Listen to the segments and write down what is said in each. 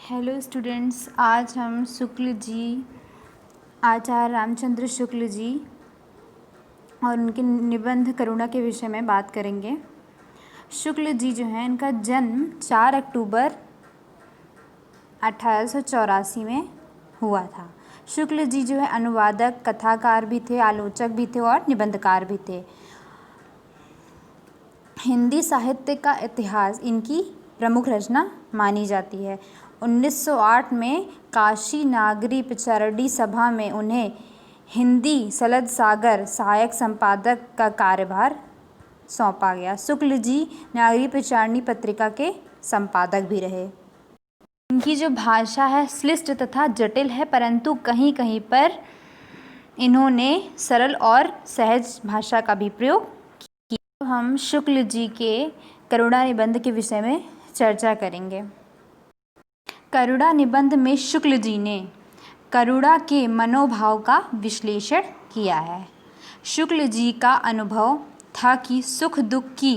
Hello students, आज हम शुक्ल जी, आचार्य रामचंद्र शुक्ल जी और उनके निबंध करुणा के विषय में बात करेंगे। शुक्ल जी जो हैं, इनका जन्म 4 अक्टूबर 1884 में हुआ था। शुक्ल जी जो है अनुवादक, कथाकार भी थे, आलोचक भी थे और निबंधकार भी थे। हिंदी साहित्य का इतिहास इनकी प्रमुख रचना मानी जाती है। 1908 में काशी नागरी पिछाड़ी सभा में उन्हें हिंदी सलद सागर सहायक संपादक का कार्यभार सौंपा गया। शुक्ल जी नागरी पिछाड़ी पत्रिका के संपादक भी रहे। इनकी जो भाषा है श्लिष्ट तथा जटिल है, परंतु कहीं कहीं पर इन्होंने सरल और सहज भाषा का भी प्रयोग किया। हम शुक्ल जी के करुणा निबंध के विषय में चर्चा करेंगे। करुणा निबंध में शुक्ल जी ने करुणा के मनोभाव का विश्लेषण किया है। शुक्ल जी का अनुभव था कि सुख दुख की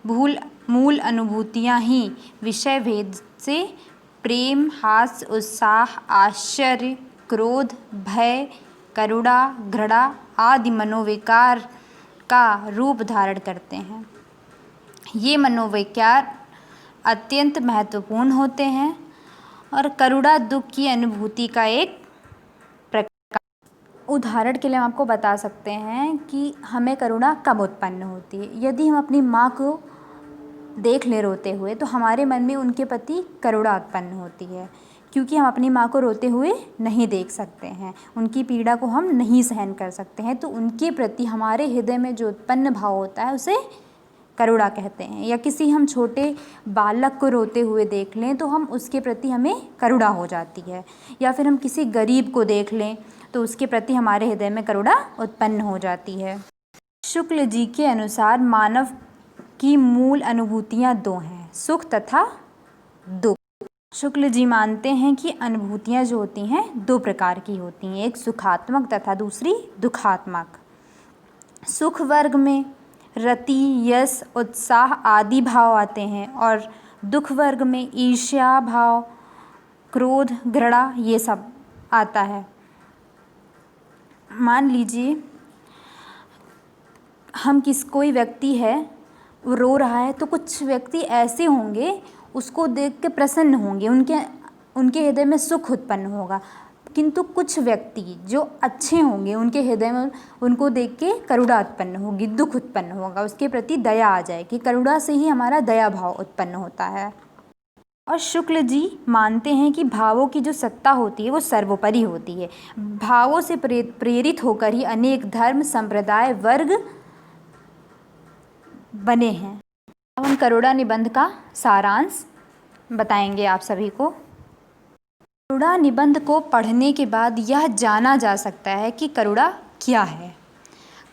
मूल अनुभूतियाँ ही विषय भेद से प्रेम, हास्य, उत्साह, आश्चर्य, क्रोध, भय, करुणा, घृणा आदि मनोविकार का रूप धारण करते हैं। ये मनोविकार अत्यंत महत्वपूर्ण होते हैं और करुणा दुख की अनुभूति का एक प्रकार। उदाहरण के लिए हम आपको बता सकते हैं कि हमें करुणा कब उत्पन्न होती है। यदि हम अपनी माँ को देख ले रोते हुए तो हमारे मन में उनके प्रति करुणा उत्पन्न होती है, क्योंकि हम अपनी माँ को रोते हुए नहीं देख सकते हैं, उनकी पीड़ा को हम नहीं सहन कर सकते हैं, तो उनके प्रति हमारे हृदय में जो उत्पन्न भाव होता है उसे करुणा कहते हैं। या किसी हम छोटे बालक को रोते हुए देख लें तो हम उसके प्रति हमें करुणा हो जाती है। या फिर हम किसी गरीब को देख लें तो उसके प्रति हमारे हृदय में करुणा उत्पन्न हो जाती है। शुक्ल जी के अनुसार मानव की मूल अनुभूतियाँ दो हैं, सुख तथा दुख। शुक्ल जी मानते हैं कि अनुभूतियाँ जो होती हैं दो प्रकार की होती हैं, एक सुखात्मक तथा दूसरी दुखात्मक। सुख वर्ग में रति, यश, उत्साह आदि भाव आते हैं और दुख वर्ग में ईर्ष्या भाव, क्रोध, घृणा ये सब आता है। मान लीजिए कोई व्यक्ति है, वो रो रहा है, तो कुछ व्यक्ति ऐसे होंगे उसको देख के प्रसन्न होंगे, उनके हृदय में सुख उत्पन्न होगा। किंतु कुछ व्यक्ति जो अच्छे होंगे उनके हृदय में उनको देख के करुणा उत्पन्न होगी, दुख उत्पन्न होगा, उसके प्रति दया आ जाएगी। करुणा से ही हमारा दया भाव उत्पन्न होता है। और शुक्ल जी मानते हैं कि भावों की जो सत्ता होती है वो सर्वोपरि होती है। भावों से प्रेरित होकर ही अनेक धर्म, संप्रदाय, वर्ग बने हैं। अब हम करुणा निबंध का सारांश बताएंगे आप सभी को। करुणा निबंध को पढ़ने के बाद यह जाना जा सकता है कि करुणा क्या है।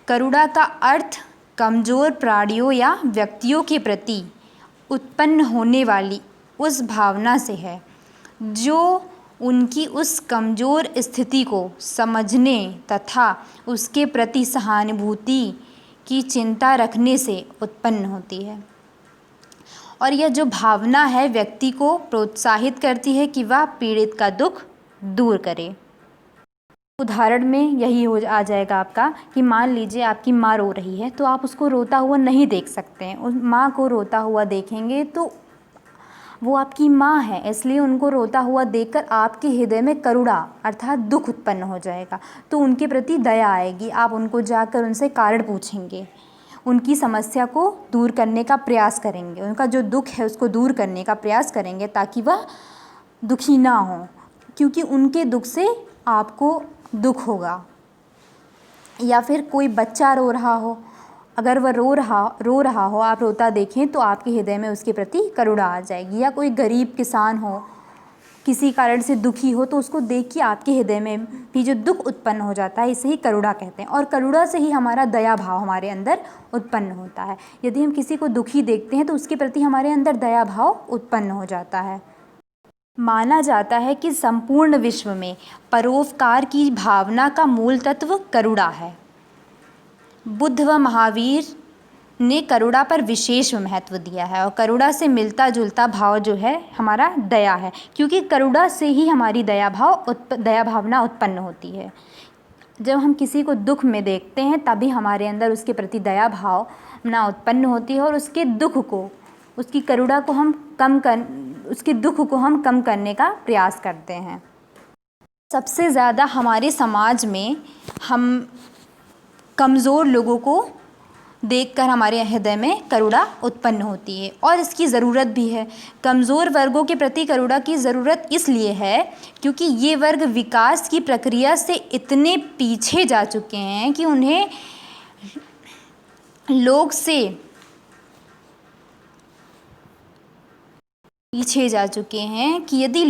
करुणा का अर्थ कमज़ोर प्राणियों या व्यक्तियों के प्रति उत्पन्न होने वाली उस भावना से है जो उनकी उस कमज़ोर स्थिति को समझने तथा उसके प्रति सहानुभूति की चिंता रखने से उत्पन्न होती है। और यह जो भावना है व्यक्ति को प्रोत्साहित करती है कि वह पीड़ित का दुख दूर करे। उदाहरण में यही आ जाएगा आपका कि मान लीजिए आपकी माँ रो रही है, तो आप उसको रोता हुआ नहीं देख सकते हैं। उस माँ को रोता हुआ देखेंगे तो वो आपकी माँ है, इसलिए उनको रोता हुआ देखकर आपके हृदय में करुणा अर्थात दुख उत्पन्न हो जाएगा, तो उनके प्रति दया आएगी। आप उनको जाकर उनसे कारण पूछेंगे, उनकी समस्या को दूर करने का प्रयास करेंगे, उनका जो दुख है उसको दूर करने का प्रयास करेंगे ताकि वह दुखी ना हो, क्योंकि उनके दुख से आपको दुख होगा। या फिर कोई बच्चा रो रहा हो, अगर वह रो रहा हो, आप रोता देखें तो आपके हृदय में उसके प्रति करुणा आ जाएगी। या कोई गरीब किसान हो, किसी कारण से दुखी हो, तो उसको देख के आपके हृदय में भी जो दुख उत्पन्न हो जाता है, इसे ही करुणा कहते हैं। और करुणा से ही हमारा दया भाव हमारे अंदर उत्पन्न होता है। यदि हम किसी को दुखी देखते हैं तो उसके प्रति हमारे अंदर दया भाव उत्पन्न हो जाता है। माना जाता है कि संपूर्ण विश्व में परोपकार की भावना का मूल तत्व करुणा है। बुद्ध व महावीर ने करुणा पर विशेष महत्व दिया है। और करुणा से मिलता जुलता भाव जो है हमारा दया है, क्योंकि करुणा से ही हमारी दया भावना उत्पन्न होती है। जब हम किसी को दुख में देखते हैं तभी हमारे अंदर उसके प्रति दया भावना उत्पन्न होती है और उसके दुख को, उसकी करुणा को उसके दुख को हम कम करने का प्रयास करते हैं। सबसे ज़्यादा हमारे समाज में हम कमज़ोर लोगों को देखकर हमारे हृदय में करुणा उत्पन्न होती है और इसकी ज़रूरत भी है। कमज़ोर वर्गों के प्रति करुणा की ज़रूरत इसलिए है क्योंकि ये वर्ग विकास की प्रक्रिया से इतने पीछे जा चुके हैं कि उन्हें यदि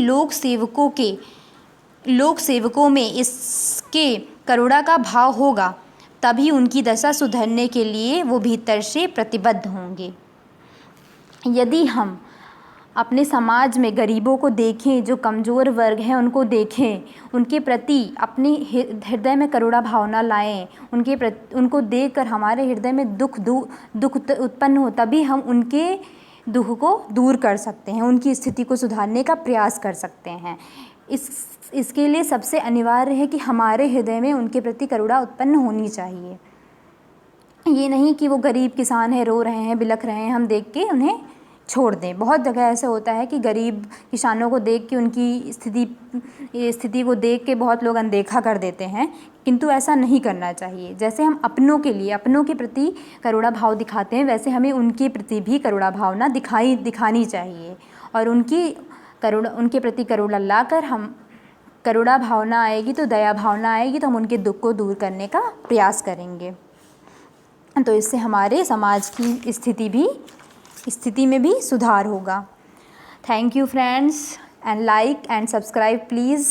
लोक सेवकों में इसके करुणा का भाव होगा तभी उनकी दशा सुधरने के लिए वो भीतर से प्रतिबद्ध होंगे। यदि हम अपने समाज में गरीबों को देखें, जो कमज़ोर वर्ग हैं उनको देखें, उनके प्रति अपने हृदय में करुणा भावना लाएं, उनको देखकर हमारे हृदय में दुख उत्पन्न हो, तभी हम उनके दुख को दूर कर सकते हैं, उनकी स्थिति को सुधारने का प्रयास कर सकते हैं। इसके लिए सबसे अनिवार्य है कि हमारे हृदय में उनके प्रति करुणा उत्पन्न होनी चाहिए। ये नहीं कि वो गरीब किसान है, रो रहे हैं, बिलख रहे हैं, हम देख के उन्हें छोड़ दें। बहुत जगह ऐसा होता है कि गरीब किसानों को देख के, उनकी स्थिति को देख के बहुत लोग अनदेखा कर देते हैं, किंतु ऐसा नहीं करना चाहिए। जैसे हम अपनों के प्रति करुणा भाव दिखाते हैं, वैसे हमें उनके प्रति भी करुणा भावना दिखानी चाहिए और उनके प्रति करुणा लाकर हम करुणा भावना आएगी तो दया भावना आएगी तो हम उनके दुख को दूर करने का प्रयास करेंगे। तो इससे हमारे समाज की स्थिति में भी सुधार होगा। Thank you friends, and like and subscribe please.